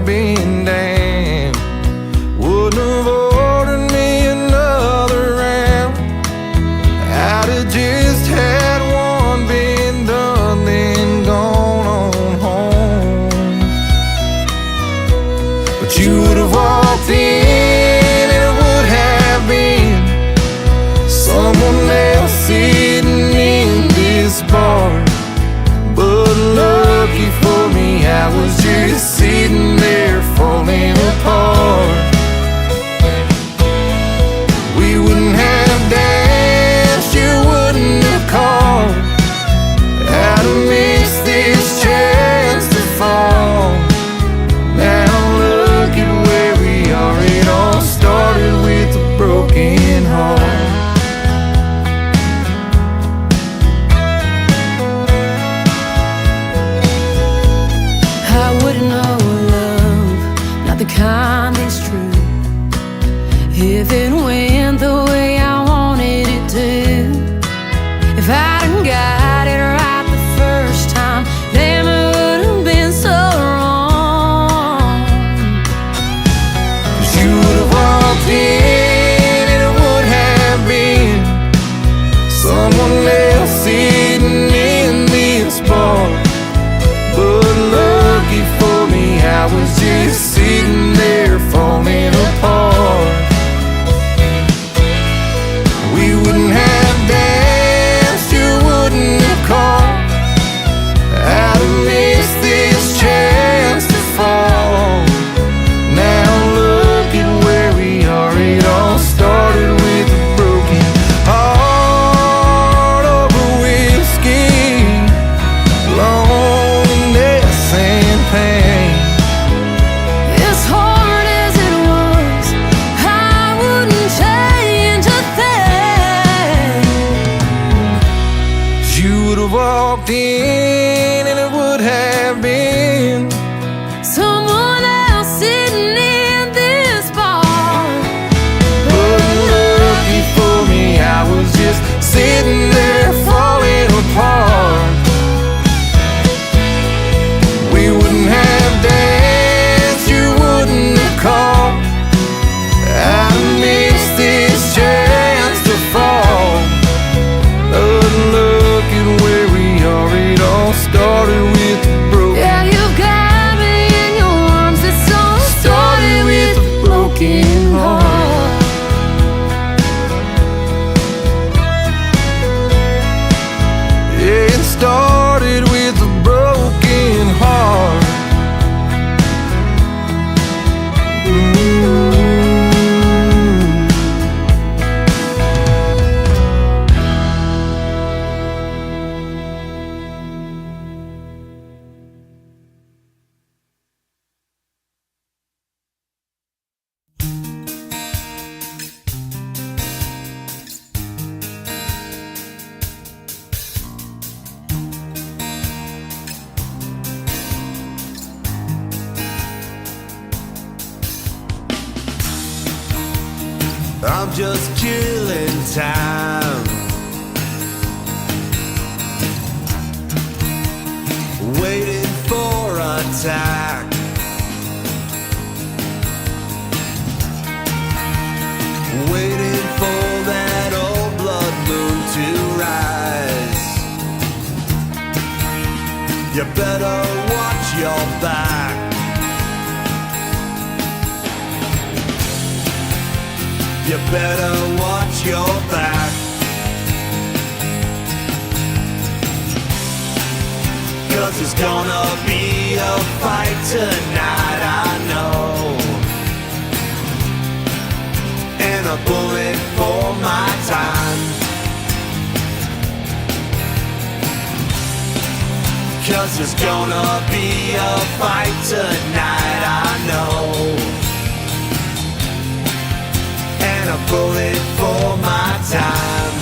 been damned. Wouldn't have ordered me another round. I'd have just had one, been done, then gone on home. But you would have walked in, and it would have been someone else sitting in this bar. But lucky for me, I was just sitting there falling apart. We wouldn't have danced, you wouldn't have called. I'd have missed this chance to fall. Now look at where we are. It all started with a broken heart. The kind that's true, if it went the way I wanted it to. If I done got it right the first time, then it would have been so wrong. 'Cause you would have walked in, and it would have been someone else sitting in this bar. But lucky for me, I was just sitting there falling apart. We wouldn't have danced, you wouldn't have called. I'd have missed this chance to fall. Now look at where we are. It all started with a broken heart over whiskey, loneliness and pain. Walked in, and it would have been someone else sitting in this bar. But lucky for me, I was just sitting there falling apart. We wouldn't have danced, you wouldn't have called. I missed this chance to fall. Look at where we are. It all started with a broken. Yeah, you got me in your arms. It's all started with a broken heart. Yeah, it started with a broken heart. I'm just killing time, waiting for attack. Waiting for that old blood moon to rise. You better watch your back. You better watch your back. 'Cause it's gonna be a fight tonight, I know. And a bullet for my time. 'Cause it's gonna be a fight tonight, I know. And a bullet for my time.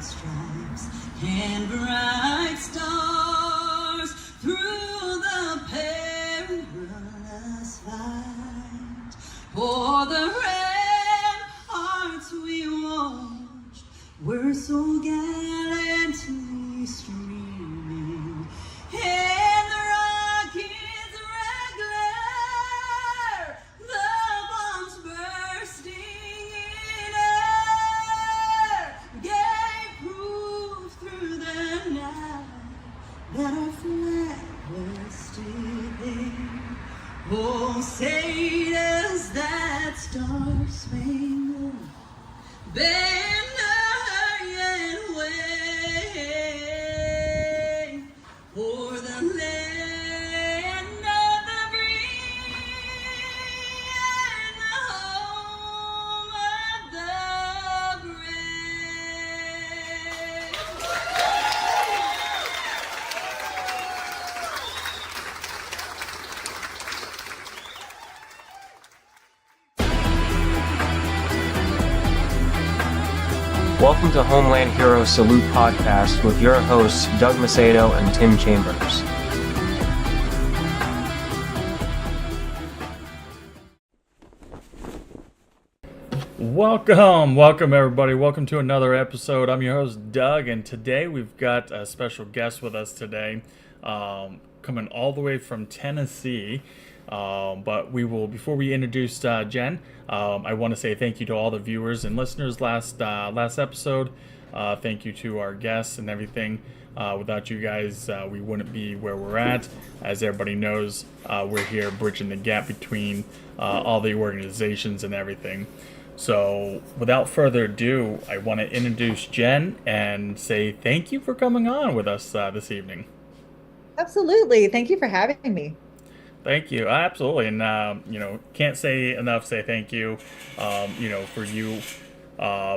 stripes and bright stars through the perilous fight. For the ramparts we watched were so gallantly streaming, and the rockets' red glare, the bombs bursting in air, gave proof through the night that our flag was still there. Oh, say does that star-spangled banner yet wave o'er the land of the free and the home of the brave? Welcome to Homeland Hero Salute Podcast with your hosts, Doug Macedo and Tim Chambers. Welcome everybody. Welcome to another episode. I'm your host, Doug, and today we've got a special guest with us today, coming all the way from Tennessee. But before we introduce Jenn, I want to say thank you to all the viewers and listeners last episode. Thank you to our guests and everything. Without you guys, we wouldn't be where we're at. As everybody knows, we're here bridging the gap between all the organizations and everything. So without further ado, I want to introduce Jenn and say thank you for coming on with us this evening. Absolutely. Thank you for having me. Thank you. Absolutely. And, can't say thank you, for you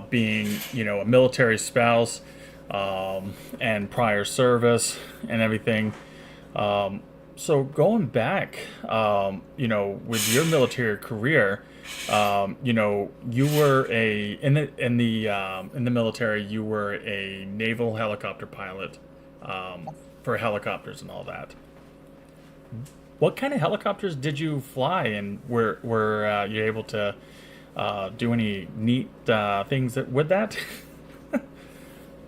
being, a military spouse and prior service and everything. So going back, with your military career, you were in the military, you were a naval helicopter pilot for helicopters and all that. What kind of helicopters did you fly, and were you able to do any neat things with that?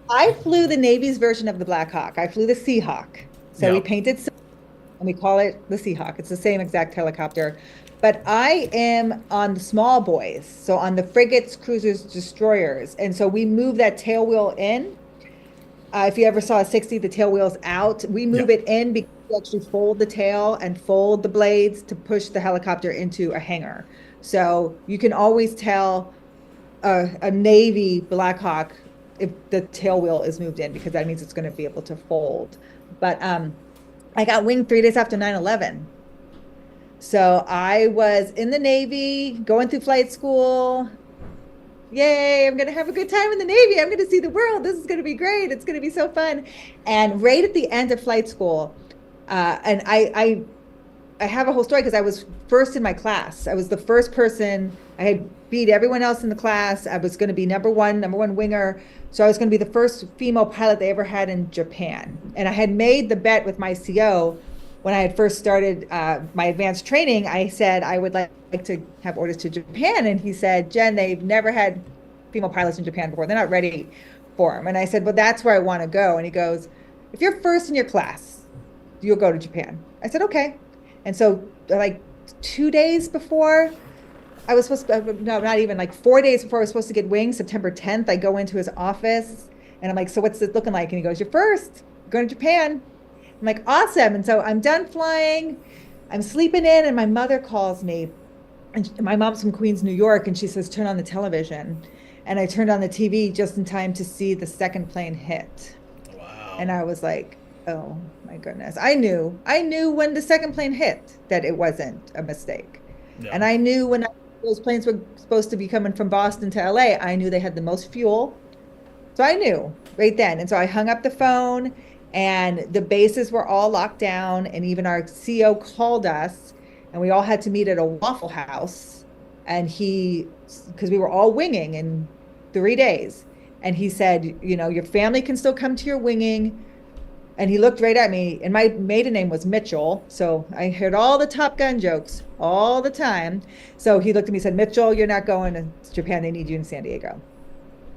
I flew the Navy's version of the Black Hawk. I flew the Seahawk. So we painted and we call it the Seahawk. It's the same exact helicopter. But I am on the small boys, so on the frigates, cruisers, destroyers. And so we move that tail wheel in. If you ever saw a 60, the tail wheel's out. We move it in because we actually fold the tail and fold the blades to push the helicopter into a hangar. So you can always tell a Navy Black Hawk if the tail wheel is moved in, because that means it's going to be able to fold. But I got winged 3 days after 9/11. So I was in the Navy, going through flight school. Yay, I'm going to have a good time in the Navy. I'm going to see the world. This is going to be great. It's going to be so fun. And right at the end of flight school, and I have a whole story because I was first in my class. I was the first person. I had beat everyone else in the class. I was going to be number one winger. So I was going to be the first female pilot they ever had in Japan. And I had made the bet with my CO when I had first started my advanced training. I said I would like to have orders to Japan. And he said, Jenn, they've never had female pilots in Japan before. They're not ready for them. And I said, well, that's where I want to go. And he goes, if you're first in your class, you'll go to Japan. I said, okay. And so like 2 days before I was supposed to, no, not even, like 4 days before I was supposed to get wings, September 10th, I go into his office and I'm like, so what's it looking like? And he goes, you're first, you're going to Japan. I'm like, awesome. And so I'm done flying, I'm sleeping in, and my mother calls me. And my mom's from Queens, New York, and she says, turn on the television. And I turned on the TV just in time to see the second plane hit. Wow. And I was like, oh my goodness. I knew when the second plane hit that it wasn't a mistake. Yeah. And I knew when those planes were supposed to be coming from Boston to LA, I knew they had the most fuel. So I knew right then. And so I hung up the phone, and the bases were all locked down, and even our CO called us, and we all had to meet at a Waffle House. And because we were all winging in 3 days. And he said, you know, your family can still come to your winging. And he looked right at me, and my maiden name was Mitchell. So I heard all the Top Gun jokes all the time. So he looked at me and said, Mitchell, you're not going to Japan. They need you in San Diego.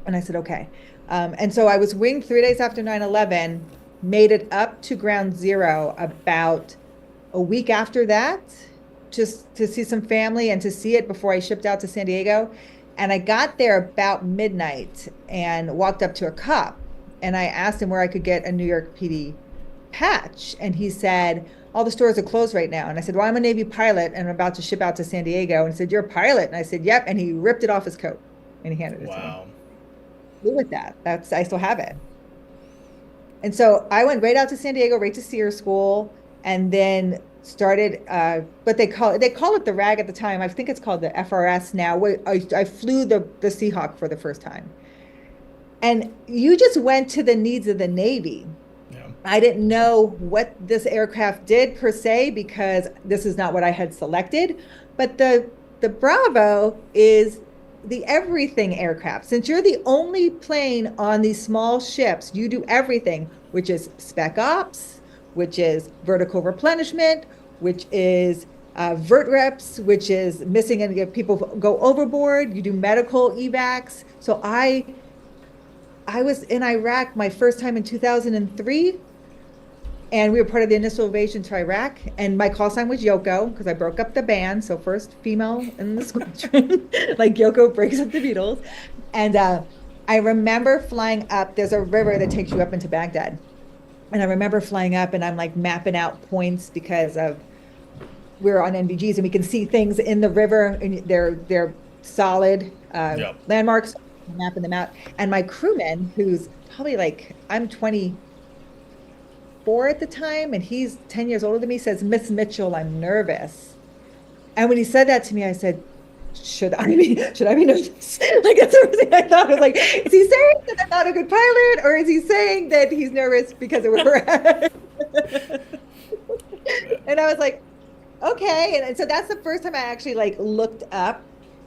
And I said, okay. And so I was winged 3 days after 9/11, made it up to ground zero about a week after that, just to see some family and to see it before I shipped out to San Diego. And I got there about midnight and walked up to a cop. And I asked him where I could get a New York PD patch. And he said, all the stores are closed right now. And I said, well, I'm a Navy pilot and I'm about to ship out to San Diego. And he said, you're a pilot? And I said, yep. And he ripped it off his coat and he handed it to me. Wow. With that, I still have it. And so I went right out to San Diego, right to SEER school, and then started what they call it the RAG at the time. I think it's called the FRS now. I flew the Seahawk for the first time. And you just went to the needs of the Navy. Yeah. I didn't know what this aircraft did per se, because this is not what I had selected. But the Bravo is the everything aircraft. Since you're the only plane on these small ships, you do everything, which is spec ops, which is vertical replenishment, which is vert reps, which is missing and if people go overboard. You do medical evacs. So I was in Iraq my first time in 2003, and we were part of the initial invasion to Iraq. And my call sign was Yoko because I broke up the band. So first female in the squadron, like Yoko breaks up the Beatles. And I remember flying up. There's a river that takes you up into Baghdad. And I remember flying up and I'm like mapping out points because we're on NVGs and we can see things in the river and they're solid landmarks. Mapping them out. And my crewman, who's probably like, I'm 24 at the time and he's 10 years older than me, says, Miss Mitchell, I'm nervous. And when he said that to me, I said, should I be nervous? Like, that's the first thing I thought. I was like, is he saying that I'm not a good pilot, or is he saying that he's nervous because of where we're at? And I was like, okay. And so that's the first time I actually like looked up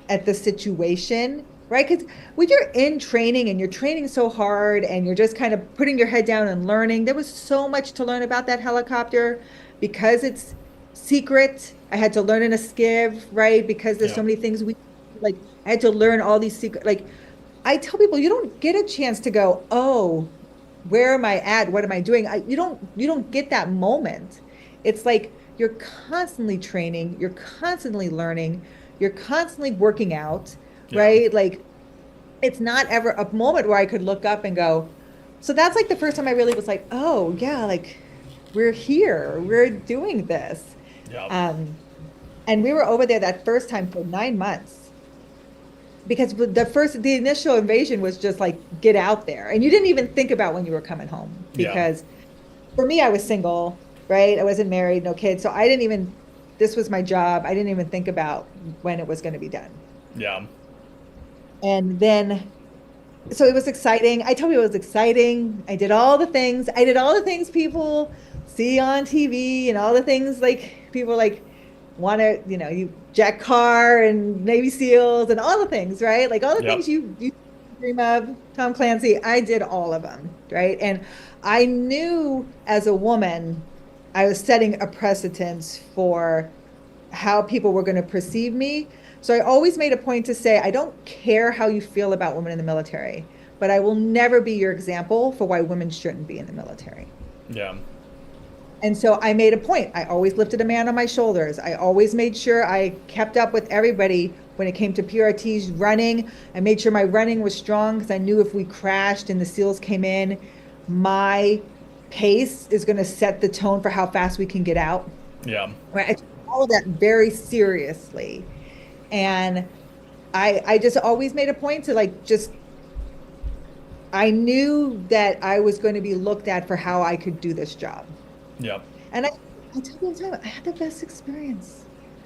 at the situation. Right? Because when you're in training and you're training so hard and you're just kind of putting your head down and learning, there was so much to learn about that helicopter because it's secret. I had to learn in a skiv, right? Because there's so many things I had to learn all these secret, like I tell people, you don't get a chance to go, oh, where am I at? What am I doing? You don't get that moment. It's like you're constantly training, you're constantly learning, you're constantly working out. Right? Like it's not ever a moment where I could look up and go, so that's like the first time I really was like, oh yeah, like we're here, we're doing this. And we were over there that first time for 9 months because the initial invasion was just like, get out there. And you didn't even think about when you were coming home because for me, I was single, right? I wasn't married, no kids. So this was my job. I didn't even think about when it was going to be done. Yeah. And then, so it was exciting. I told you it was exciting. I did all the things people see on TV and all the things like people like want to, you Jack Carr and Navy SEALs and all the things, right? Like all the things you dream of, Tom Clancy, I did all of them, right? And I knew as a woman, I was setting a precedence for how people were going to perceive me. So I always made a point to say, I don't care how you feel about women in the military, but I will never be your example for why women shouldn't be in the military. Yeah. And so I made a point. I always lifted a man on my shoulders. I always made sure I kept up with everybody when it came to PRTs running. I made sure my running was strong because I knew if we crashed and the SEALs came in, my pace is going to set the tone for how fast we can get out. Yeah. Right. I took all of that very seriously. And I just always made a point to I knew that I was going to be looked at for how I could do this job. Yeah. And I tell you all the time, I had the best experience.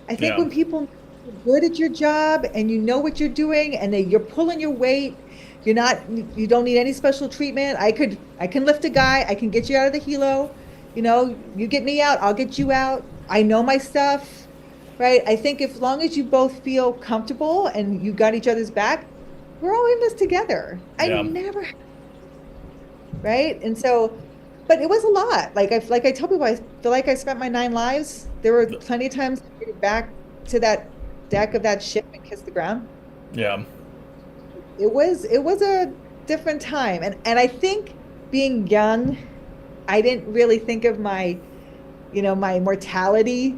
I think when people are good at your job and you know what you're doing and you're pulling your weight, you don't need any special treatment. I can lift a guy, I can get you out of the helo. You get me out, I'll get you out. I know my stuff. Right. I think as long as you both feel comfortable and you got each other's back, we're all in this together. I Yeah. never, right? And so, but it was a lot. Like I tell people, I feel like I spent my 9 lives. There were plenty of times I get back to that deck of that ship and kiss the ground. Yeah. It was a different time. And I think being young, I didn't really think of my, my mortality.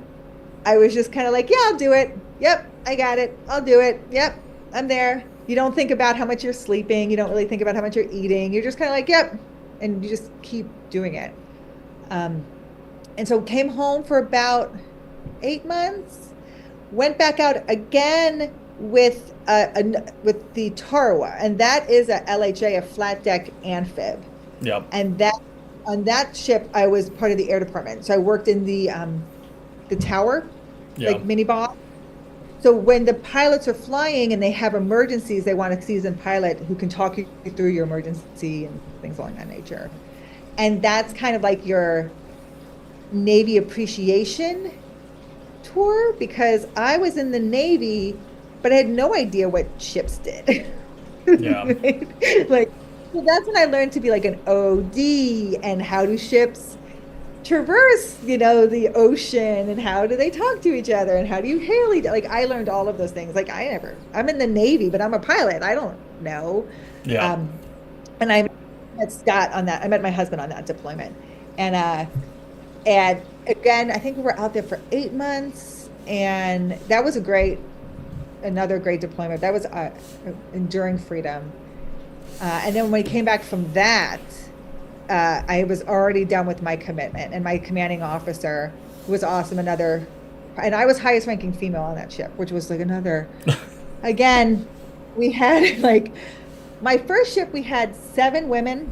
I was just kind of like, yeah, I'll do it. Yep, I got it. I'll do it. Yep, I'm there. You don't think about how much you're sleeping. You don't really think about how much you're eating. You're just kind of like, yep. And you just keep doing it. And so came home for about 8 months, went back out again with with the Tarawa, and that is a LHA, a flat deck amphib. Yep. And that on that ship, I was part of the air department. So I worked in the tower, Yeah. like mini boss. So when the pilots are flying and they have emergencies, they want a seasoned pilot who can talk you through your emergency and things along that nature. And that's kind of like your Navy appreciation tour, because I was in the Navy, but I had no idea what ships did. Yeah. Right? Like, so that's when I learned to be like an OD and how do ships traverse, the ocean, and how do they talk to each other, and how do you hail each other? Like, I learned all of those things. Like, I'm in the Navy, but I'm a pilot. I don't know. Yeah. And I met Scott on that. I met my husband on that deployment. And again, I think we were out there for 8 months, and that was another great deployment. That was Enduring Freedom. And then when we came back from that, I was already done with my commitment, and my commanding officer was awesome. And I was highest ranking female on that ship, which was like another, again, we had like, my first ship, we had 7 women.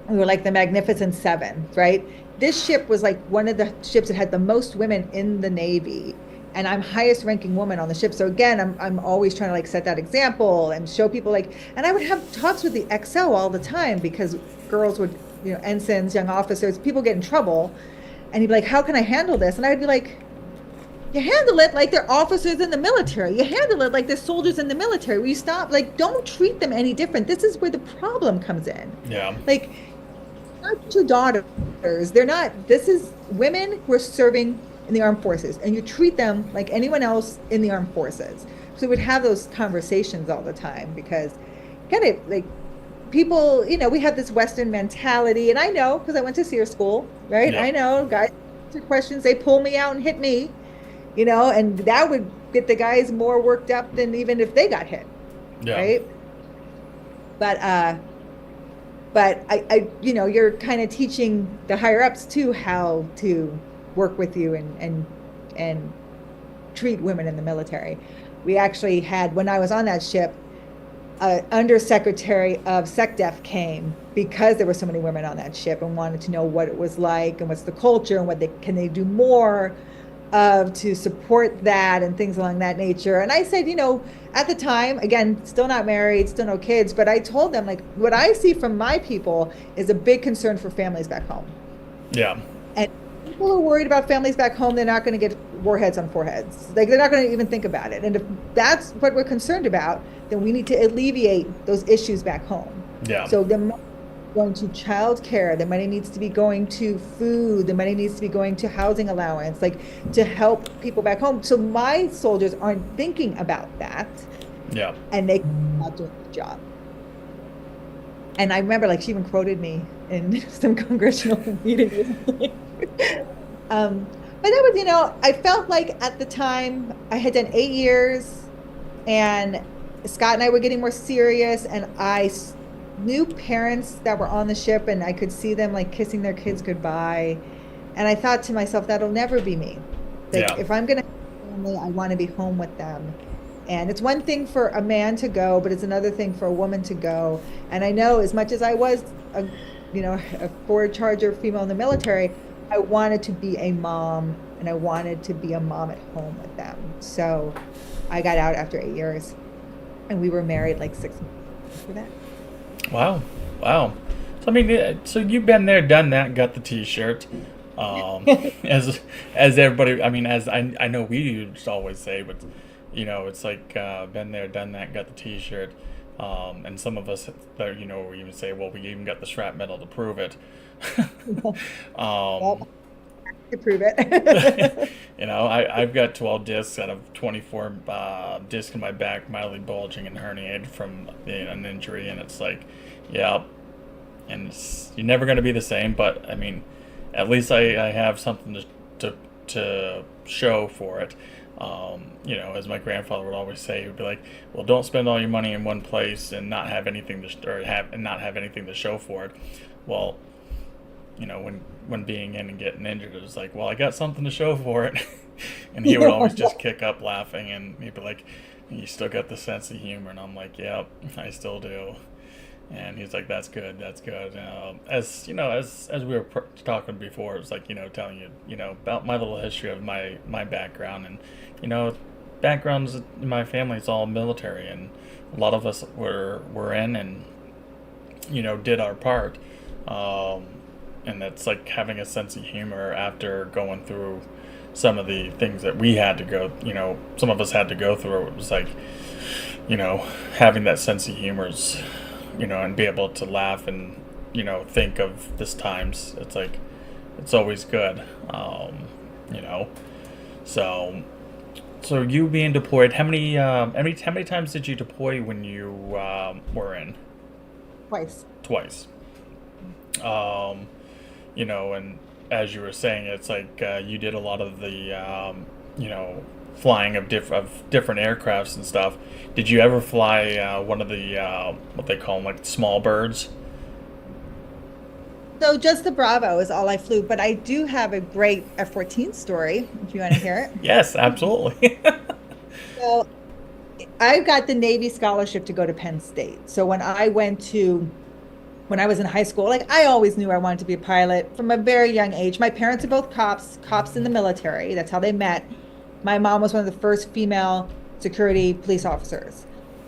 We were like the Magnificent Seven, right? This ship was like one of the ships that had the most women in the Navy. And I'm highest ranking woman on the ship. So again, I'm always trying to like set that example and show people and I would have talks with the XO all the time, because girls would, ensigns, young officers, people get in trouble. And he'd be like, how can I handle this? And I'd be like, you handle it like they're officers in the military. You handle it like they're soldiers in the military. Will you stop? Like, don't treat them any different. This is where the problem comes in. Yeah. Like, not your daughters. This is women who are serving in the armed forces, and you treat them like anyone else in the armed forces. So we'd have those conversations all the time, because people, we have this Western mentality, and I know, because I went to SEER school, right? Yeah. I know guys answer questions, they pull me out and hit me, and that would get the guys more worked up than even if they got hit. Yeah. Right. But I you're kind of teaching the higher ups too how to work with you and treat women in the military. We actually had, when I was on that ship, undersecretary of SecDef came, because there were so many women on that ship, and wanted to know what it was like and what's the culture and can they do more of to support that and things along that nature. And I said, at the time, again, still not married, still no kids, but I told them, like, what I see from my people is a big concern for families back home. Yeah. And people are worried about families back home, they're not going to get warheads on foreheads. Like, they're not going to even think about it. And if that's what we're concerned about, then we need to alleviate those issues back home. Yeah. So the money going to child care, the money needs to be going to food, the money needs to be going to housing allowance, like, to help people back home. So my soldiers aren't thinking about that. Yeah. And they're not doing the job. And I remember, like, she even quoted me in some congressional meetings. But that was, I felt like at the time I had done 8 years, and Scott and I were getting more serious, and I knew parents that were on the ship, and I could see them like kissing their kids goodbye. And I thought to myself, that'll never be me. Like, Yeah. if I'm going to have a family, I want to be home with them. And it's one thing for a man to go, but it's another thing for a woman to go. And I know, as much as I was a forward charger female in the military, I wanted to be a mom, and I wanted to be a mom at home with them. So I got out after 8 years, and we were married like 6 months after that. Wow. So I mean, so you've been there, done that, got the T-shirt. As everybody, I mean, as I know we used to always say, but it's like been there, done that, got the T-shirt. And some of us that, we even say, well, we even got the shrapnel to prove it. Well, to prove it. I've got 12 discs out of 24 discs in my back, mildly bulging and herniated from an injury, and it's like, yeah, and you're never going to be the same. But I mean, at least I have something to show for it. As my grandfather would always say, he would be like, "Well, don't spend all your money in one place and not have anything to show for it." Well, when being in and getting injured, it was like, well, I got something to show for it. And he would always just kick up laughing, and he'd be like, "You still got the sense of humor." And I'm like, "Yep, I still do." And he's like, "That's good, that's good." As we were talking before, it was like, telling you, about my little history of my background, and backgrounds in my family is all military, and a lot of us were in and did our part. And that's like having a sense of humor after going through some of the things that we had to go, some of us had to go through. It was like, having that sense of humor is, and be able to laugh and, think of this times. It's like, it's always good, So you being deployed, how many times did you deploy when you were in? Twice. And as you were saying, it's like you did a lot of the, flying of different aircrafts and stuff. Did you ever fly one of the what they call them, like small birds? So just the Bravo is all I flew, but I do have a great F-14 story, if you want to hear it. Yes, absolutely. So I got the Navy scholarship to go to Penn State. So when I was in high school, like I always knew I wanted to be a pilot from a very young age. My parents are both cops in the military. That's how they met. My mom was one of the first female security police officers.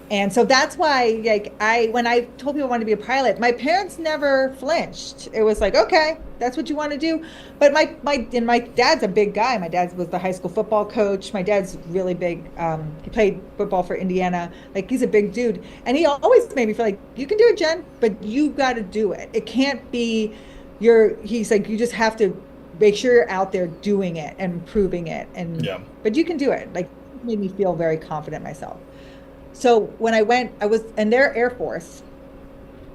And so that's why, like, when I told people I wanted to be a pilot, my parents never flinched. It was like, okay, that's what you want to do. But my dad's a big guy. My dad was the high school football coach. My dad's really big. He played football for Indiana. Like, he's a big dude. And he always made me feel like, you can do it, Jen, but you got to do it. It can't be he's like, you just have to make sure you're out there doing it and proving it. And yeah. But you can do it. Like, it made me feel very confident myself. So when I went, I was in their Air Force.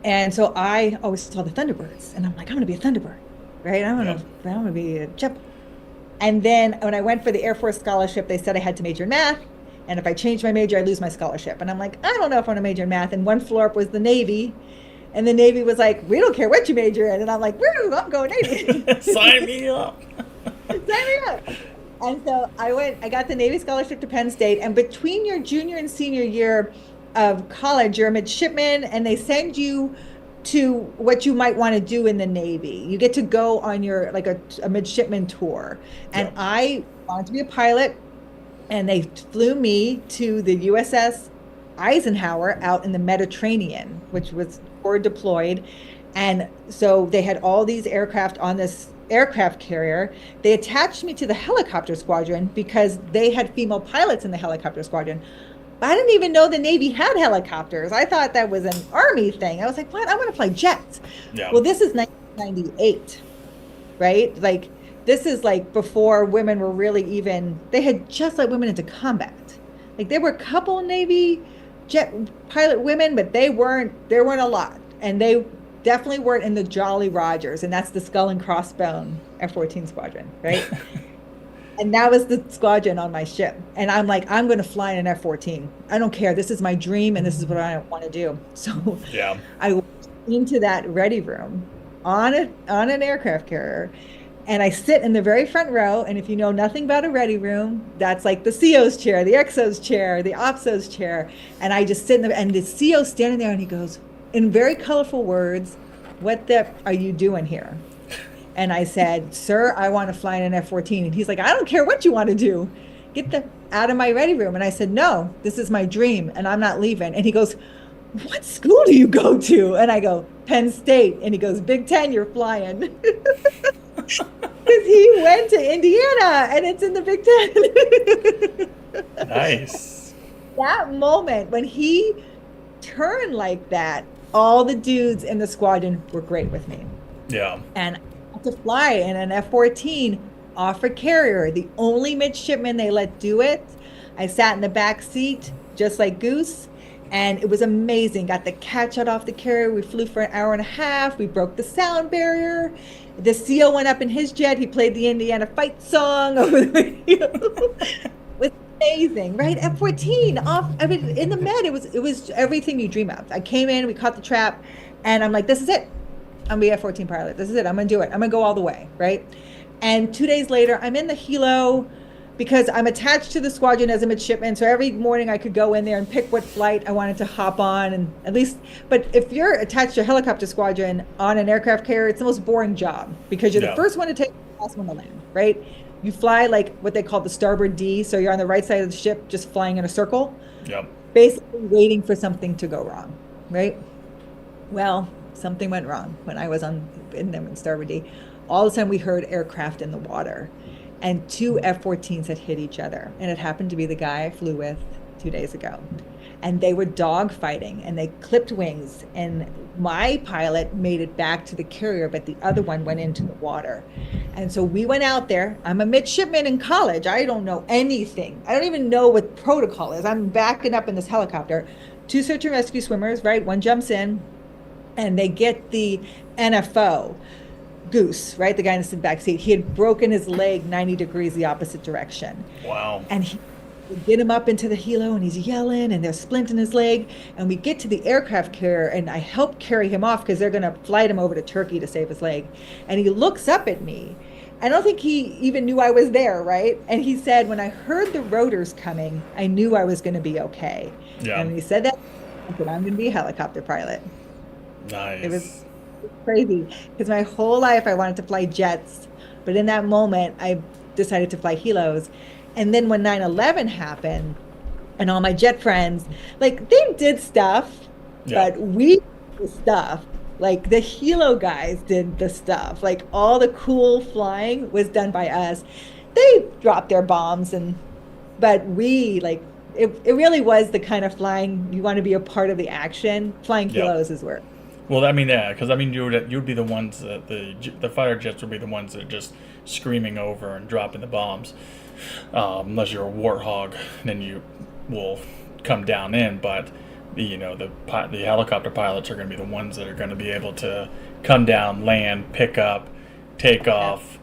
And so I always saw the Thunderbirds. And I'm like, I'm going to be a Thunderbird, right? I'm going to be a jet. And then when I went for the Air Force scholarship, they said I had to major in math. And if I changed my major, I'd lose my scholarship. And I'm like, I don't know if I want to major in math. And one floor up was the Navy. And the Navy was like, we don't care what you major in. And I'm like, woo, I'm going Navy. Sign me up. Sign me up. And so I got the Navy scholarship to Penn State. And between your junior and senior year of college, you're a midshipman, and they send you to what you might want to do in the Navy. You get to go on your, like a midshipman tour. And yeah. I wanted to be a pilot, and they flew me to the USS Eisenhower out in the Mediterranean, which was forward deployed. And so they had all these aircraft on this aircraft carrier. They attached me to the helicopter squadron because they had female pilots in the helicopter squadron. But I didn't even know the Navy had helicopters. I thought that was an Army thing. I was like, what? I want to fly jets. Yeah. Well, this is 1998, right? Like, this is like before women were really even, they had just let women into combat. Like, there were a couple Navy jet pilot women, but there weren't a lot. And they definitely weren't in the Jolly Rogers, and that's the skull and crossbone F-14 squadron, right? And that was the squadron on my ship. And I'm like, I'm going to fly in an F-14. I don't care. This is my dream, and this is what I want to do. So yeah. I went into that ready room on an aircraft carrier, and I sit in the very front row. And if you know nothing about a ready room, that's like the CO's chair, the XO's chair, the OPSO's chair. And I just sit in there, and the CO's standing there, and he goes, in very colorful words, what the are you doing here? And I said, sir, I want to fly in an F-14. And he's like, I don't care what you want to do. Get out of my ready room. And I said, no, this is my dream, and I'm not leaving. And he goes, what school do you go to? And I go, Penn State. And he goes, Big Ten, you're flying. Because he went to Indiana, and it's in the Big Ten. Nice. That moment when he return like that, all the dudes in the squadron were great with me. Yeah. And I got to fly in an F-14 off a carrier, the only midshipman they let do it. I sat in the back seat, just like Goose, and it was amazing. Got the cat shut off the carrier. We flew for an hour and a half. We broke the sound barrier. The CEO went up in his jet. He played the Indiana fight song over the radio. It was amazing, right? F-14 off. I mean, in the Med, it was everything you dream of. I came in, we caught the trap, and I'm like, this is it. I'm the F-14 pilot. This is it. I'm gonna do it. I'm gonna go all the way, right? And 2 days later, I'm in the helo because I'm attached to the squadron as a midshipman. So every morning I could go in there and pick what flight I wanted to hop on, and at least. But if you're attached to a helicopter squadron on an aircraft carrier, it's the most boring job because you're the first one to take, the last one to land, right? You fly like what they call the starboard D, so you're on the right side of the ship, just flying in a circle. Yep. Basically waiting for something to go wrong, right? Well, something went wrong when I was in starboard D. All of a sudden we heard aircraft in the water, and 2 F-14s had hit each other, and it happened to be the guy I flew with 2 days ago. And they were dogfighting, and they clipped wings, and my pilot made it back to the carrier, but the other one went into the water. And so we went out there. I'm a midshipman in college. I don't know anything. I don't even know what protocol is. I'm backing up in this helicopter. 2 search and rescue swimmers, right? One jumps in, and they get the NFO. Goose, right? The guy in the back seat. He had broken his leg 90 degrees the opposite direction. Wow. And he get him up into the helo, and he's yelling, and they're splinting his leg. And we get to the aircraft carrier, and I help carry him off because they're going to flight him over to Turkey to save his leg. And he looks up at me. I don't think he even knew I was there, right? And he said, when I heard the rotors coming, I knew I was going to be okay. Yeah. And when he said that, I said, I'm going to be a helicopter pilot. Nice. It was crazy because my whole life I wanted to fly jets, but in that moment I decided to fly helos. And then when 9/11 happened, and all my jet friends, like, they did stuff, but we did the stuff. Like, the helo guys did the stuff. Like, all the cool flying was done by us. They dropped their bombs, but we, like, it really was the kind of flying you want to be a part of the action. Flying helos is where. Well, I mean, yeah, because I mean, you'd be the ones that the fighter jets would be the ones that are just screaming over and dropping the bombs, unless you're a warthog, then you will come down in. But the helicopter pilots are going to be the ones that are going to be able to come down, land, pick up, take off,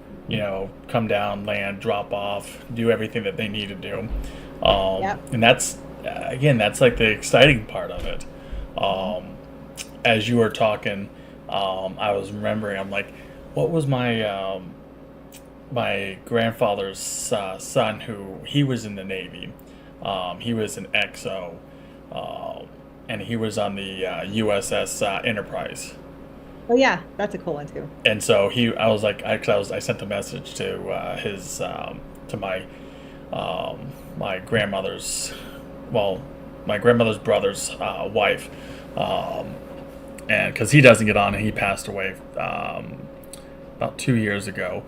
come down, land, drop off, do everything that they need to do, and that's like the exciting part of it. As you were talking, I was remembering, I'm like, what was my my grandfather's son, who he was in the Navy. He was an XO, and he was on the USS Enterprise. Oh yeah, that's a cool one too. And so I sent a message to my grandmother's brother's wife. And because he doesn't get on, and he passed away about 2 years ago.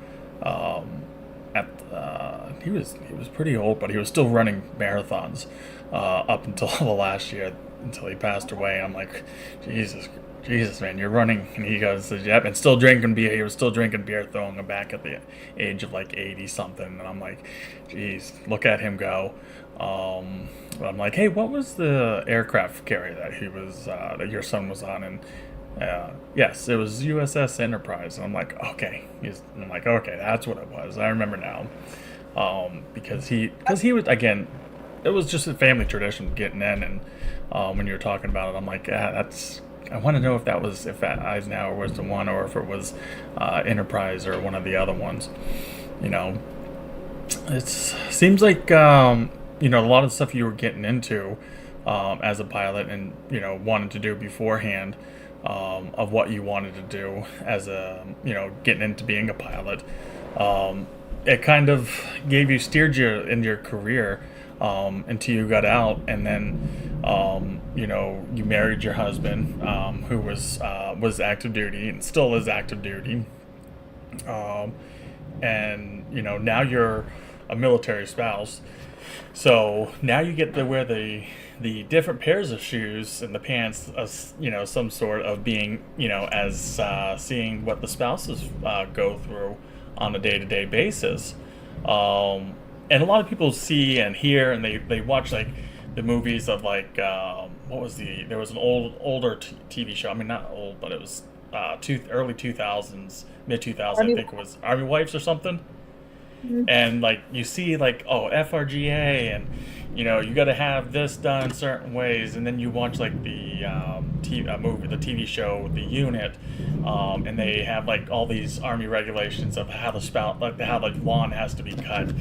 He was pretty old, but he was still running marathons up until the last year, until he passed away. I'm like, Jesus, man, you're running. And he goes, yep, and still drinking beer. He was still drinking beer, throwing them back at the age of like 80 something. And I'm like, geez, look at him go. But I'm like, hey, what was the aircraft carrier that your son was on? And yes, it was USS Enterprise. And I'm like, okay, that's what it was. I remember now, because he was, again, it was just a family tradition getting in. And when you were talking about it, I'm like, I want to know if that Eisenhower was the one, or if it was Enterprise or one of the other ones. It seems like a lot of the stuff you were getting into as a pilot, and wanted to do beforehand, of what you wanted to do as getting into being a pilot. It kind of steered you in your career until you got out, and then you married your husband, who was active duty and still is active duty, and now you're a military spouse. So now you get to wear the different pairs of shoes and the pants as some sort of being as seeing what the spouses go through on a day-to-day basis. And a lot of people see and hear and they watch like the movies of like what was there was an older TV show. I mean, not old, but it was early 2000s, mid 2000s. I think it was Army Wives or something. And like you see like, oh, FRGA, and you got to have this done certain ways, and then you watch like the the TV show, The Unit, and they have like all these Army regulations of how how the lawn has to be cut.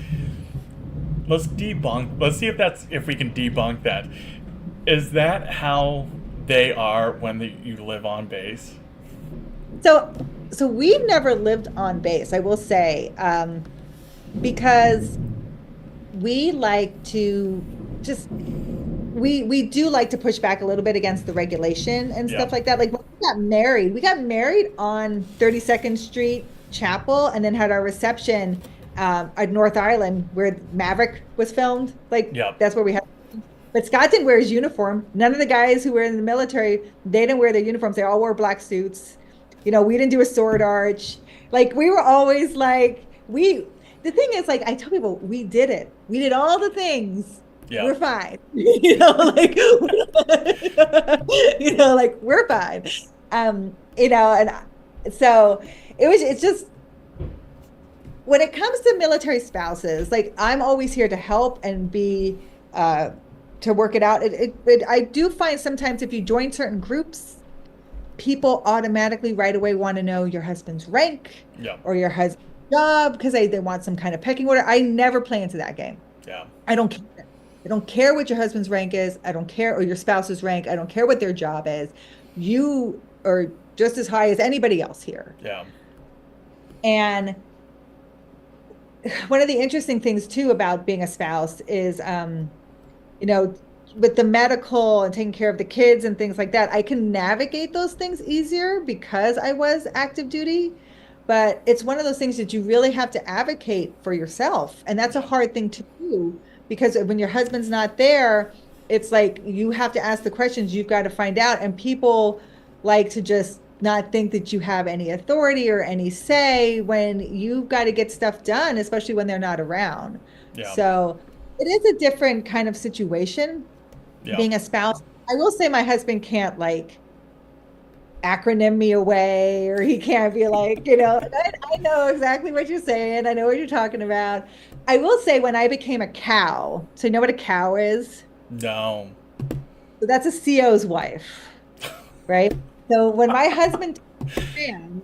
Let's see if we can debunk that. Is that how they are when you live on base? So we've never lived on base, I will say, because we like to we do like to push back a little bit against the regulation and stuff like that. Like when we got married on 32nd Street Chapel, and then had our reception at North Island where Maverick was filmed. Like that's where we had. But Scott didn't wear his uniform. None of the guys who were in the military, they didn't wear their uniforms. They all wore black suits. We didn't do a sword arch. Like we were always like the thing is, like, I tell people, we did it. We did all the things. Yeah. We're fine. Like, like we're fine. And so it's just, when it comes to military spouses, like I'm always here to help and be, to work it out. I do find sometimes if you join certain groups, people automatically right away want to know your husband's rank or your husband's job because they want some kind of pecking order. I never play into that game. Yeah. I don't care. I don't care what your husband's rank is. I don't care, or your spouse's rank. I don't care what their job is. You are just as high as anybody else here. Yeah. And one of the interesting things too about being a spouse is, with the medical and taking care of the kids and things like that, I can navigate those things easier because I was active duty. But it's one of those things that you really have to advocate for yourself. And that's a hard thing to do because when your husband's not there, it's like you have to ask the questions, you've got to find out. And people like to just not think that you have any authority or any say when you've got to get stuff done, especially when they're not around. Yeah. So it is a different kind of situation being a spouse. I will say my husband can't like acronym me away, or he can't be like, I know exactly what you're saying. I know what you're talking about. I will say when I became a cow, so you know what a cow is? No. So that's a CO's wife, right? So when my husband ran,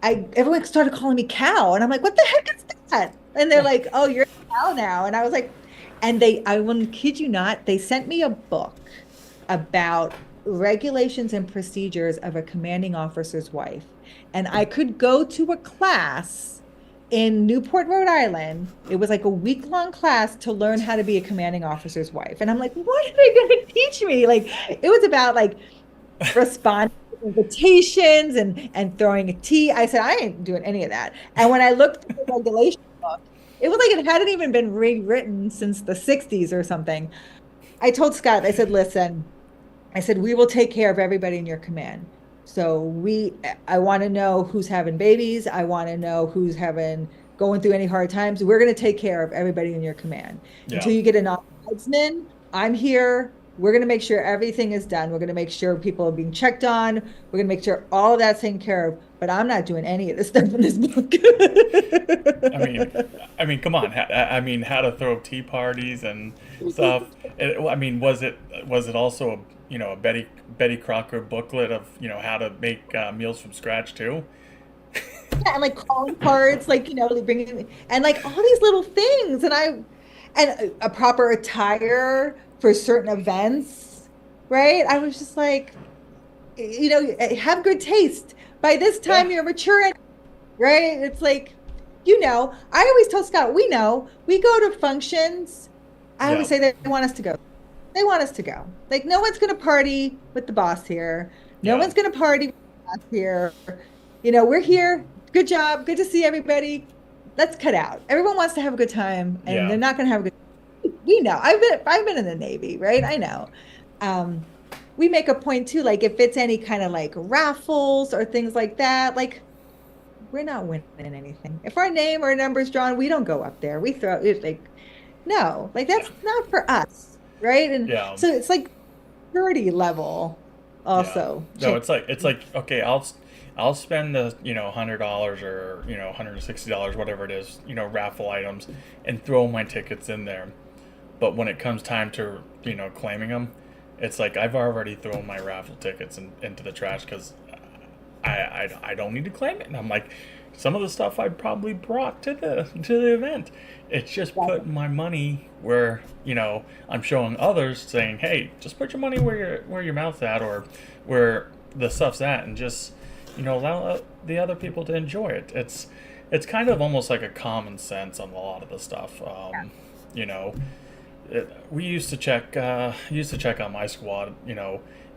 everyone started calling me cow, and I'm like, what the heck is that? And they're like, oh, you're a cow now. And I was like, and I wouldn't kid you not, they sent me a book about regulations and procedures of a commanding officer's wife. And I could go to a class in Newport, Rhode Island. It was like a week-long class to learn how to be a commanding officer's wife. And I'm like, what are they going to teach me? Like, it was about like responding to invitations and throwing a tea. I said, I ain't doing any of that. And when I looked at the regulation book, it was like it hadn't even been rewritten since the 60s or something. I told Scott, I said, listen, we will take care of everybody in your command. So I want to know who's having babies. I want to know who's going through any hard times. We're going to take care of everybody in your command. Until you get an ombudsman, I'm here. We're going to make sure everything is done. We're going to make sure people are being checked on. We're going to make sure all of that's taken care of. But I'm not doing any of this stuff in this book. I mean, come on. How to throw tea parties and stuff. Was it also a Betty Crocker booklet of how to make meals from scratch too? Yeah, and like calling cards, like bringing and like all these little things, and a proper attire for certain events, right? I was just like, have good taste. By this time, you're mature, right? It's like, I always tell Scott, we go to functions. I always say they want us to go. They want us to go. Like, no one's going to party with the boss here. No one's going to party with the boss here. We're here. Good job. Good to see everybody. Let's cut out. Everyone wants to have a good time, and they're not going to have a good time we know. I've been in the Navy, right? I know. Um, we make a point too, like if it's any kind of like raffles or things like that, like we're not winning anything. If our name or number's drawn, we don't go up there. We throw it like, no, like that's not for us, right? And Yeah. so it's like purity level Yeah. also No, change. it's like okay, I'll spend the $100 or $160 whatever it is, raffle items, and throw my tickets in there. But when it comes time to claiming them, it's like I've already thrown my raffle tickets into the trash because I don't need to claim it. And I'm like, some of the stuff I probably brought to the event. It's just putting my money where I'm showing others, saying, hey, just put your money where your mouth's at, or where the stuff's at, and just allow the other people to enjoy it. It's kind of almost like a common sense on a lot of the stuff. You know, we used to check on my squad,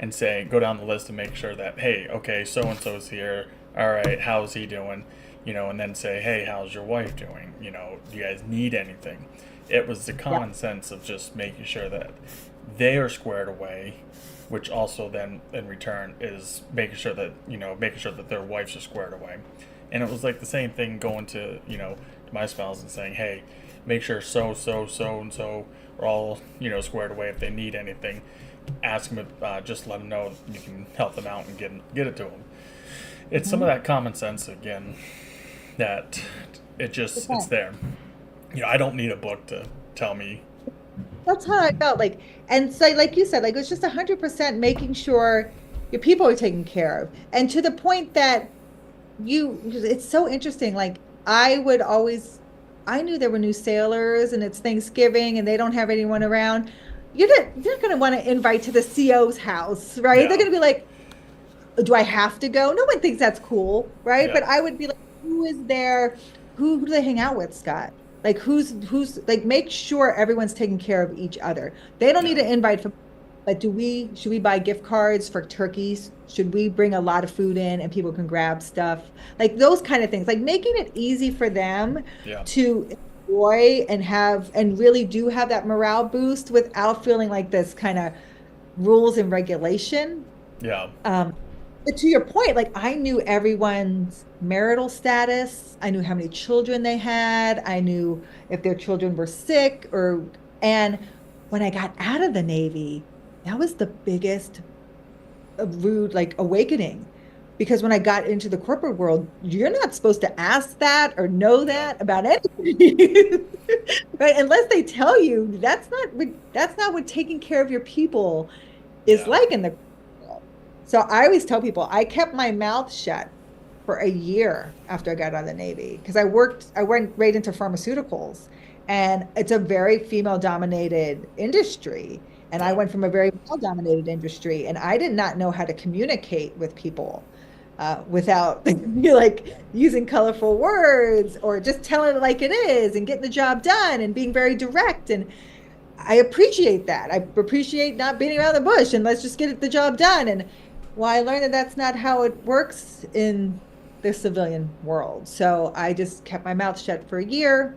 and say, go down the list and make sure that, hey, okay, so and so's here. All right, how's he doing? And then say, hey, how's your wife doing? Do you guys need anything? It was the common sense of just making sure that they are squared away, which also then in return is making sure that their wives are squared away. And it was like the same thing going to my spouse and saying, hey, make sure so and so are all squared away. If they need anything, ask them. Just let them know you can help them out and get it to them. It's some of that common sense again that it's there. I don't need a book to tell me. That's how I felt like, and so like you said, like it was just 100% making sure your people are taken care of, and to the point that it's so interesting. Like I would always, I knew there were new sailors, and it's Thanksgiving, and they don't have anyone around. You're not going to want to invite to the CO's house, right? Yeah. They're going to be like, do I have to go? No one thinks that's cool, right? Yeah. But I would be like, who is there? Who do they hang out with, Scott? Like who's like make sure everyone's taking care of each other. They don't need Yeah. to invite from, but should we buy gift cards for turkeys? Should we bring a lot of food in and people can grab stuff? Like those kind of things. Like making it easy for them Yeah. to enjoy and really do have that morale boost without feeling like this kind of rules and regulation. Yeah. But to your point, like I knew everyone's marital status. I knew how many children they had. I knew if their children were sick and when I got out of the Navy, that was the biggest rude like awakening. Because when I got into the corporate world, you're not supposed to ask that or know that about anything. Right? Unless they tell you that's not what taking care of your people is Yeah. like in the. So I always tell people I kept my mouth shut for a year after I got out of the Navy because I went right into pharmaceuticals, and it's a very female dominated industry. And I went from a very male dominated industry, and I did not know how to communicate with people without like using colorful words or just telling it like it is and getting the job done and being very direct. And I appreciate that. I appreciate not beating around the bush and let's just get the job done. And well, I learned that that's not how it works in the civilian world. So I just kept my mouth shut for a year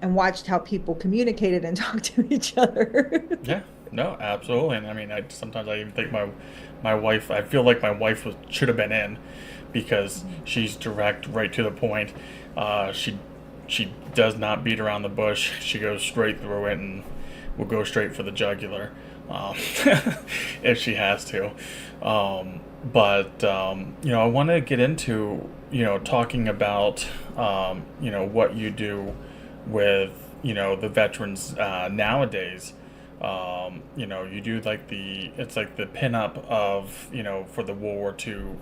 and watched how people communicated and talked to each other. Yeah, no, absolutely. And I mean, sometimes I even think my wife. I feel like my wife should have been in, because she's direct, right to the point. She does not beat around the bush. She goes straight through it and will go straight for the jugular, if she has to. I want to get into talking about what you do with the veterans nowadays. You do like it's like the pinup of for the World War II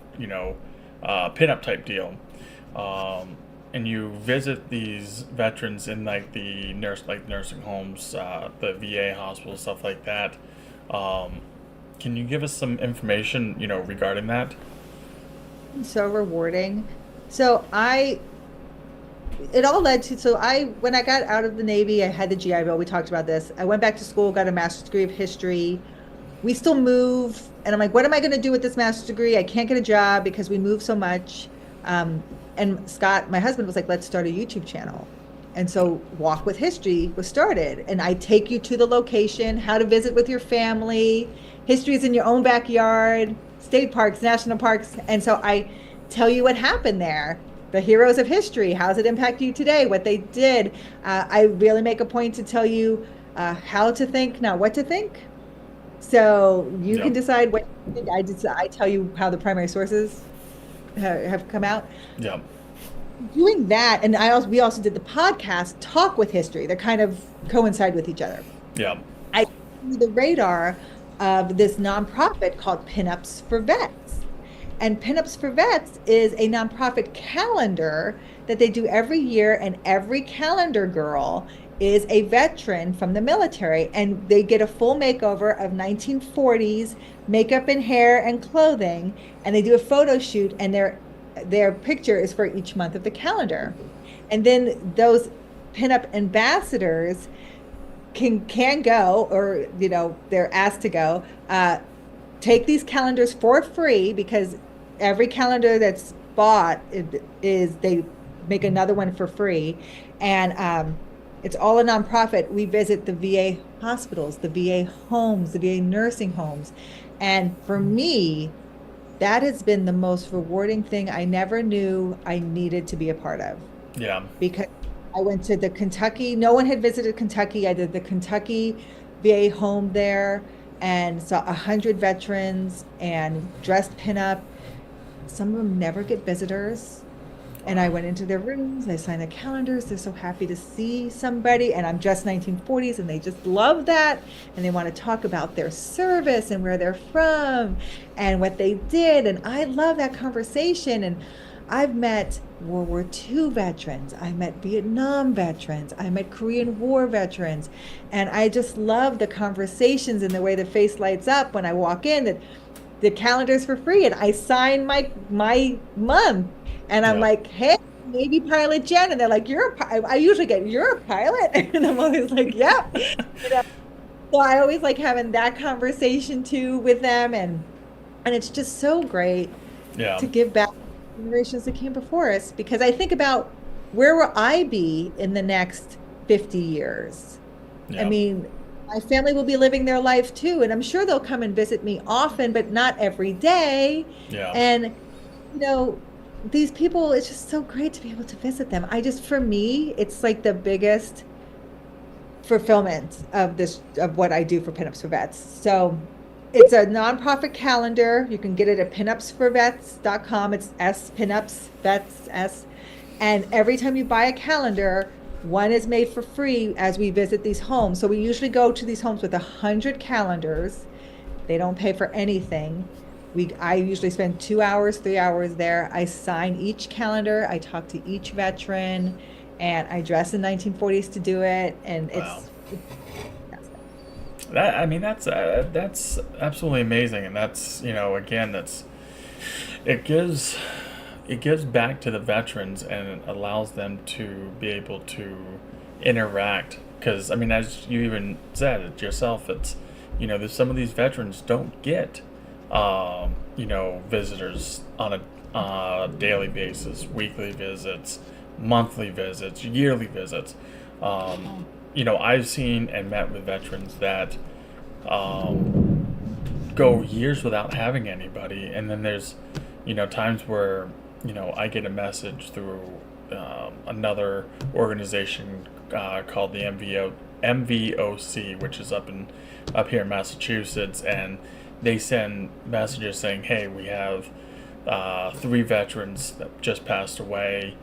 pinup type deal, and you visit these veterans in like the nursing homes, the VA hospitals, stuff like that. Can you give us some information regarding that? So rewarding. So it all led to, when I got out of the Navy, I had the GI Bill. We talked about this. I went back to school, got a master's degree of history. We still move. And I'm like, what am I going to do with this master's degree? I can't get a job because we move so much. And Scott, my husband, was like, let's start a YouTube channel. And so Walk with History was started. And I take you to the location, how to visit with your family. History is in your own backyard, state parks, national parks. And so I tell you what happened there. The heroes of history, how does it impact you today, what they did. I really make a point to tell you how to think, not what to think. So you can decide what you think. I tell you how the primary sources have come out. Yeah. Doing that, and we also did the podcast Talk with History. They kind of coincide with each other. Yeah. I the radar of this nonprofit called Pinups for Vets. And Pinups for Vets is a nonprofit calendar that they do every year, and every calendar girl is a veteran from the military, and they get a full makeover of 1940s makeup and hair and clothing, and they do a photo shoot, and their picture is for each month of the calendar. And then those pinup ambassadors can go, or they're asked to go, take these calendars for free, because every calendar that's bought is they make another one for free. And it's all a nonprofit. We visit the VA hospitals, the VA homes, the VA nursing homes. And for me, that has been the most rewarding thing I never knew I needed to be a part of. Yeah. Because I went to the Kentucky, no one had visited Kentucky. I did the Kentucky VA home there and saw 100 veterans and dressed pinup. Some of them never get visitors. And I went into their rooms, I signed their calendars. They're so happy to see somebody. And I'm dressed 1940s, and they just love that. And they want to talk about their service and where they're from and what they did. And I love that conversation. And I've met World War II veterans. I met Vietnam veterans. I met Korean War veterans. And I just love the conversations and the way the face lights up when I walk in, that the calendar's for free. And I sign my month. And I'm like, hey, Navy pilot Jenn. And they're like, I usually get, you're a pilot? And I'm always like, yeah. So I always like having that conversation too with them. And it's just so great to give back to the generations that came before us. Because I think about, where will I be in the next 50 years? I mean, my family will be living their life too. And I'm sure they'll come and visit me often, but not every day. And, these people, it's just so great to be able to visit them. For me, it's like the biggest fulfillment of what I do for Pinups for Vets. So it's a nonprofit calendar. You can get it at pinupsforvets.com. It's S, Pinups, Vets, S. And every time you buy a calendar, one is made for free as we visit these homes. So we usually go to these homes with 100 calendars. They don't pay for anything. I usually spend 2 hours, 3 hours there. I sign each calendar. I talk to each veteran, and I dress in 1940s to do it. And that's absolutely amazing. And that's, again, it gives back to the veterans, and it allows them to be able to interact. Because, as you even said it yourself, it's, there's some of these veterans don't get visitors on a daily basis, weekly visits, monthly visits, yearly visits. I've seen and met with veterans that go years without having anybody, and then there's times where I get a message through another organization called the MVOC, which is up here in Massachusetts, and they send messages saying, hey, we have 3 veterans that just passed away,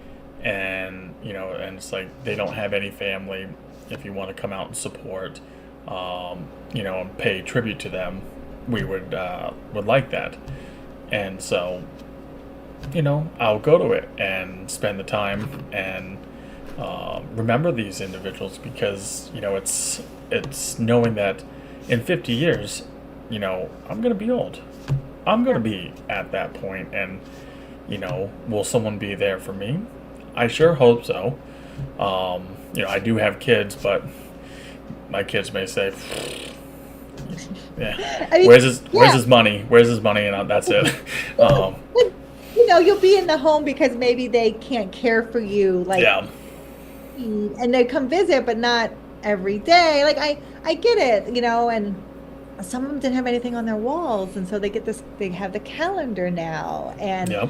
and and it's like they don't have any family. If you want to come out and support, and pay tribute to them, we would like that. And so, I'll go to it and spend the time and remember these individuals, because it's knowing that in 50 years, I'm going to be old. I'm going to be at that point, and, will someone be there for me? I sure hope so. I do have kids, but my kids may say, yeah, where's his money? Where's his money? And that's it. You'll be in the home because maybe they can't care for you and they come visit, but not every day. Like I get it, and some of them didn't have anything on their walls, and so they have the calendar now. Yep.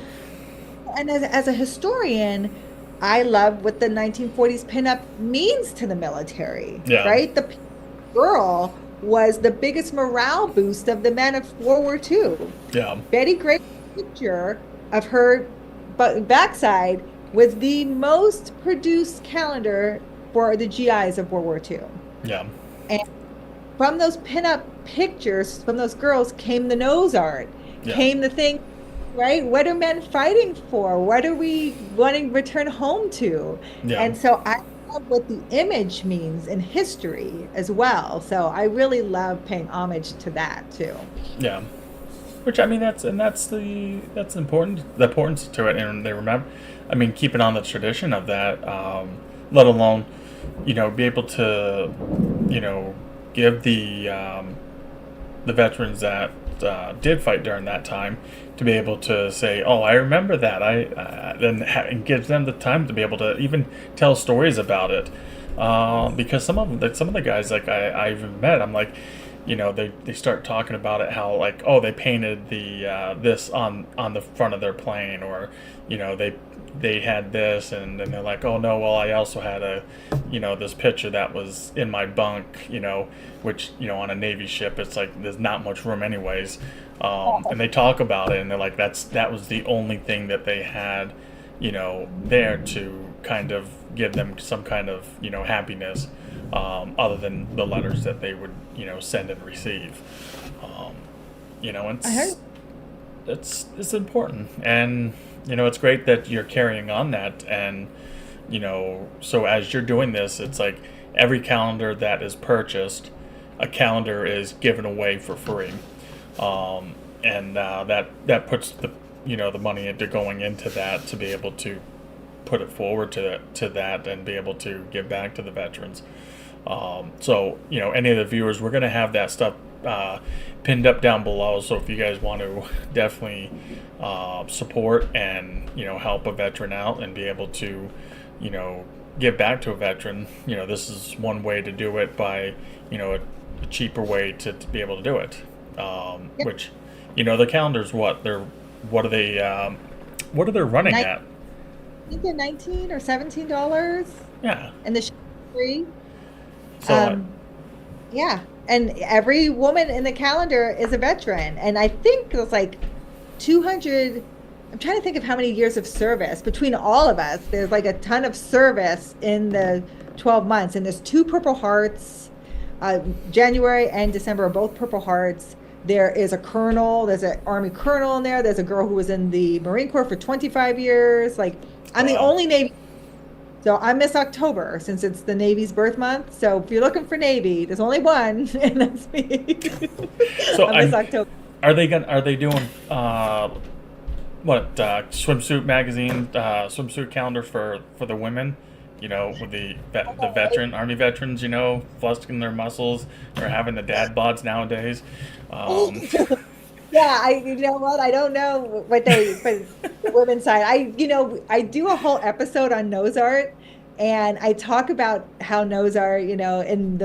And as a historian, I love what the 1940s pinup means to the military, Yeah. right? The girl was the biggest morale boost of the men of World War II. Yeah. Betty Gray's picture of her backside was the most produced calendar for the GIs of World War II. Yeah. And from those pinup pictures, from those girls, came the nose art, came the thing, right? What are men fighting for? What are we wanting to return home to? Yeah. And so I love what the image means in history as well. So I really love paying homage to that too. Yeah. Which, I mean, that's important. The importance to it, and they remember. I mean, keeping on the tradition of that, let alone, be able to, give the veterans that did fight during that time to be able to say, "Oh, I remember that." And gives them the time to be able to even tell stories about it, because some of the guys, like I even met, I'm like, they start talking about it, how like, oh, they painted the this on the front of their plane, or they had this, and then they're like, oh no, well, I also had this picture that was in my bunk, which on a Navy ship, it's like there's not much room anyways, and they talk about it, and they're like, that was the only thing that they had there to kind of give them some kind of happiness, other than the letters that they would send and receive. It's important, and it's great that you're carrying on that, and so as you're doing this, it's like every calendar that is purchased, a calendar is given away for free, and that puts the money into going into that to be able to put it forward to that and be able to give back to the veterans. So any of the viewers, we're going to have that stuff pinned up down below, so if you guys want to definitely support and help a veteran out and be able to give back to a veteran, this is one way to do it, by a cheaper way to be able to do it. Which the calendars, what are they running at? I think they're $19 or $17. Yeah. And the free. So yeah, and every woman in the calendar is a veteran, and I think it was like 200. I'm trying to think of how many years of service between all of us. There's like a ton of service in the 12 months, and there's 2 Purple Hearts. January and December are both Purple Hearts. There is a colonel. There's an Army colonel in there. There's a girl who was in the Marine Corps for 25 years. Like, I'm the only Navy. So I miss October since it's the Navy's birth month. So if you're looking for Navy, there's only one, and that's me. So I miss October. Are they doing swimsuit magazine, swimsuit calendar for the women? With the veteran Army veterans, flusking their muscles or having the dad bods nowadays. Yeah, you know what? I don't know what the women's side. I do a whole episode on nose art, and I talk about how nose art, in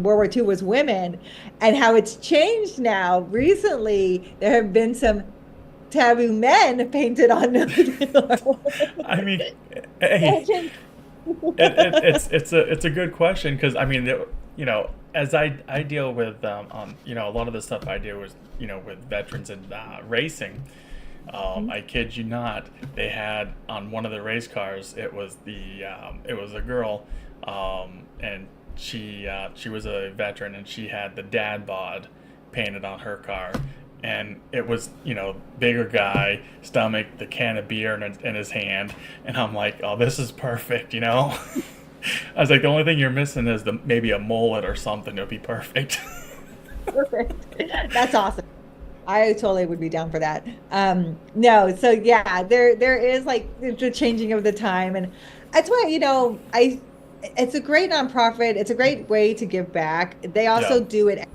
World War II was women, and how it's changed now. Recently, there have been some taboo men painted on nose art. I mean, hey, it's a good question, because I mean, as I deal with a lot of the stuff I do is with veterans and racing. I kid you not, they had on one of the race cars, it was a girl, and she was a veteran, and she had the dad bod painted on her car, and it was bigger guy, stomach, the can of beer in his hand, and I'm like, oh, this is perfect. I was like, the only thing you're missing is maybe a mullet or something. It'll be perfect. Perfect. That's awesome. I totally would be down for that. No, so yeah, there is like the changing of the time, and that's why it's a great nonprofit. It's a great way to give back. They also do it every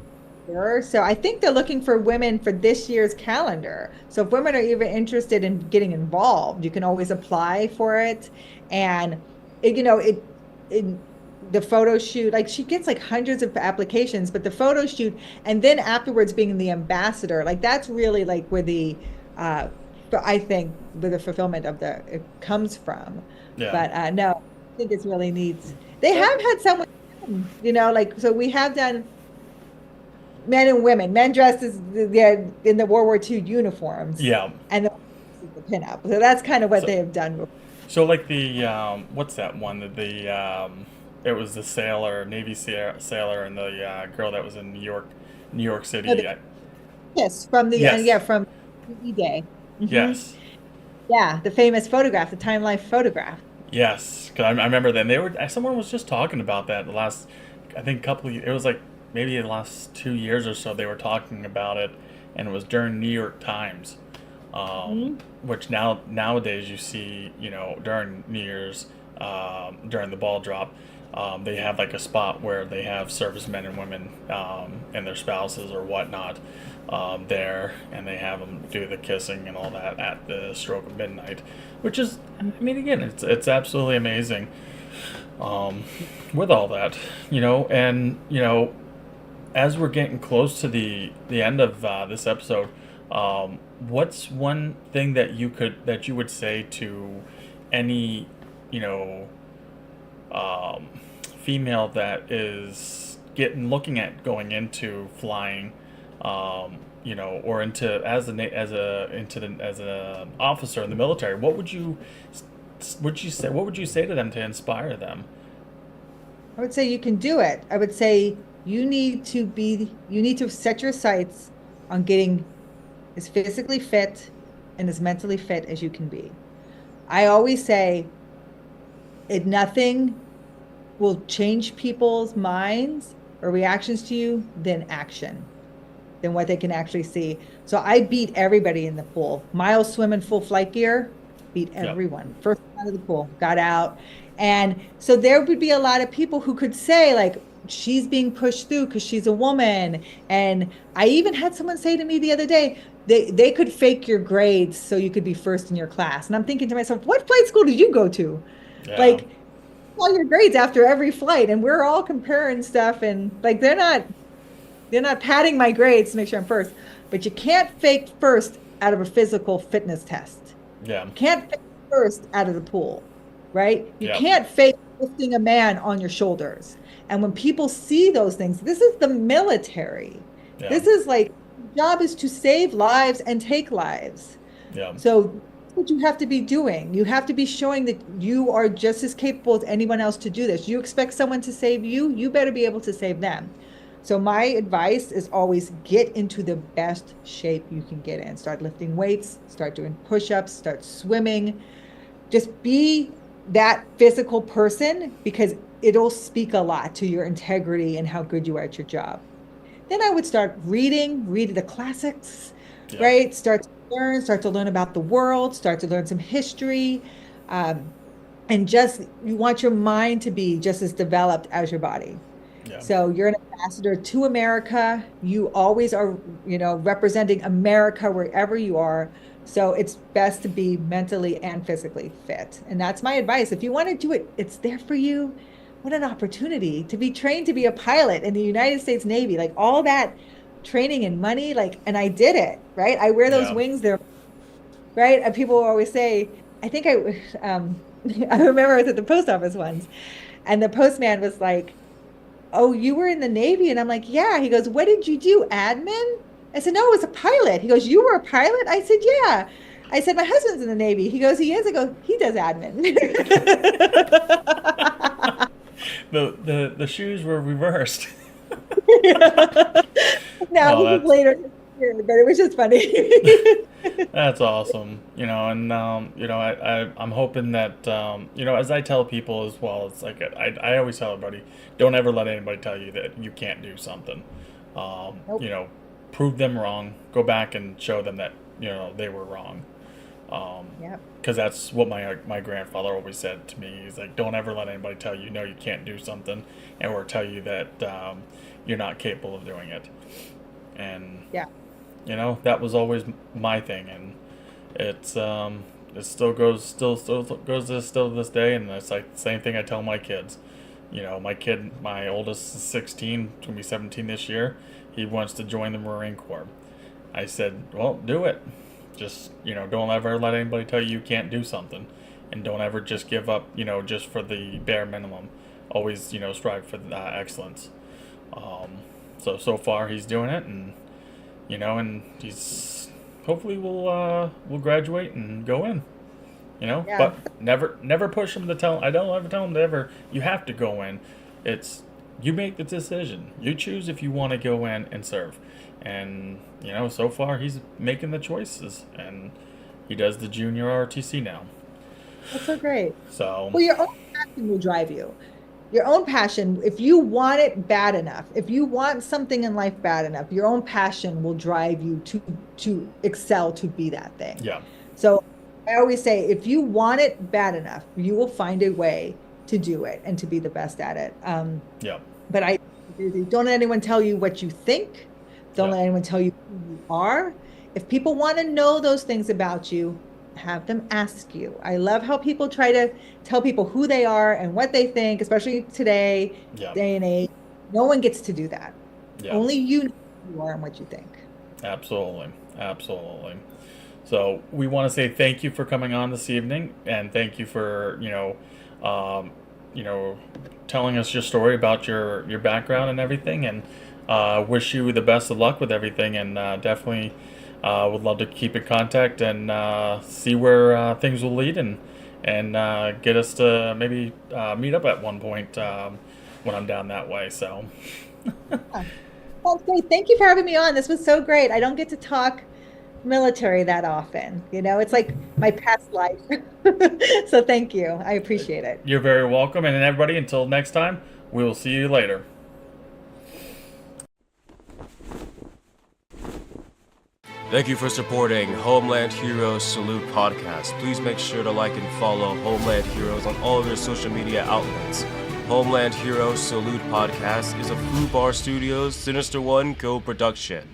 year, so I think they're looking for women for this year's calendar. So if women are even interested in getting involved, you can always apply for it, and in the photo shoot, like she gets like hundreds of applications, but the photo shoot and then afterwards being the ambassador, like that's really like where the I think where the fulfillment of the it comes from. Yeah. But no, I think it's really neat. They have had someone, like so we have done men and women, men dressed as in the World War II uniforms, Yeah. and the pinup. So that's kind of what So, they have done. so like the what's that one? It was the sailor, Navy sailor, and the girl that was in New York No, City. yes, from the Yes. yeah, from E-Day. Yes. Yeah, the famous photograph, the Time Life photograph. Yes. 'Cause I remember then someone was just talking about that the last, I think it was like maybe the last 2 years or so they were talking about it, and it was during New York Times. Which nowadays you see, during New Year's, during the ball drop, they have like a spot where they have servicemen and women, and their spouses or whatnot, there, and they have them do the kissing and all that at the stroke of midnight, which is, I mean, again, it's absolutely amazing, with all that, and as we're getting close to the end of this episode, what's one thing that you would say to any, you know, female that is looking at going into flying, or into as a officer in the military? What would you say? What would you say to them to inspire them? I would say you can do it. I would say you need to set your sights on getting as physically fit and as mentally fit as you can be. I always say nothing will change people's minds or reactions to you than action, than what they can actually see. So I beat everybody in the pool. Miles swim in full flight gear, beat everyone. Yep. First out of the pool, got out. And so there would be a lot of people who could say, like, she's being pushed through because she's a woman. And I even had someone say to me the other day, they could fake your grades so you could be first in your class. And I'm thinking to myself, what flight school did you go to? Yeah. Like, all your grades after every flight, and we're all comparing stuff, and like they're not padding my grades to make sure I'm first. But you can't fake first out of a physical fitness test. Yeah. You can't fake first out of the pool, right? You can't fake lifting a man on your shoulders. And when people see those things, this is the military. Yeah. This is like, the job is to save lives and take lives. Yeah. So that's what you have to be doing. You have to be showing that you are just as capable as anyone else to do this. You expect someone to save you, you better be able to save them. So my advice is always get into the best shape you can get in. Start lifting weights, start doing push-ups, start swimming. Just be that physical person, because it'll speak a lot to your integrity and how good you are at your job. Then I would start reading the classics, right? Start to learn about the world, start to learn some history. And just, you want your mind to be just as developed as your body. Yeah. So you're an ambassador to America. You always are, representing America wherever you are. So it's best to be mentally and physically fit. And that's my advice. If you want to do it, it's there for you. What an opportunity to be trained to be a pilot in the United States Navy, like all that training and money, and I did it, right? I wear those wings there, right? And people always say, I think I remember I was at the post office once, and the postman was like, "Oh, you were in the Navy?" And I'm like, "Yeah." He goes, "What did you do, admin?" I said, "No, I was a pilot." He goes, "You were a pilot?" I said, "Yeah." I said, "My husband's in the Navy." He goes, "He is?" I go, "He does admin." The shoes were reversed. Now, this is later, but it was just funny. That's awesome. And I'm hoping that as I tell people as well, it's like I always tell everybody, don't ever let anybody tell you that you can't do something. Nope. Prove them wrong. Go back and show them that they were wrong. Because that's what my grandfather always said to me. He's like, don't ever let anybody tell you you can't do something, or tell you that you're not capable of doing it. And that was always my thing, and it still goes to this day, and it's like the same thing I tell my kids. You know, my oldest is 16, gonna be 17 this year. He wants to join the Marine Corps. I said, well, do it. Just, don't ever let anybody tell you can't do something. And don't ever just give up, just for the bare minimum. Always, strive for excellence. So far he's doing it, and, and he's hopefully will graduate and go in. Yeah. But never push him to tell. I don't ever tell him to ever. You have to go in. It's you make the decision. You choose if you want to go in and serve. And so far he's making the choices, and he does the junior ROTC now. That's so great. So Well, your own passion will drive you. Your own passion, if you want it bad enough, if you want something in life bad enough, your own passion will drive you to excel, to be that thing. yeah, So I always say, if you want it bad enough, you will find a way to do it and to be the best at it. yeah, But don't let anyone tell you what you think. Don't Yeah. let anyone tell you who you are. If people want to know those things about you, have them ask you. I love how people try to tell people who they are and what they think, especially today, Yeah. day and age. No one gets to do that. yeah. Only you know who you are and what you think. Absolutely. So we want to say thank you for coming on this evening, and thank you for telling us your story about your background and everything, and wish you the best of luck with everything, and definitely would love to keep in contact and see where things will lead, and get us to maybe meet up at one point when I'm down that way. So. Well, great. Thank you for having me on. This was so great. I don't get to talk military that often. It's like my past life. So thank you. I appreciate it. You're very welcome, and everybody, until next time, we will see you later. Thank you for supporting Homeland Heroes Salute Podcast. Please make sure to like and follow Homeland Heroes on all of their social media outlets. Homeland Heroes Salute Podcast is a Foo Bar Studios Sinista1 co-production.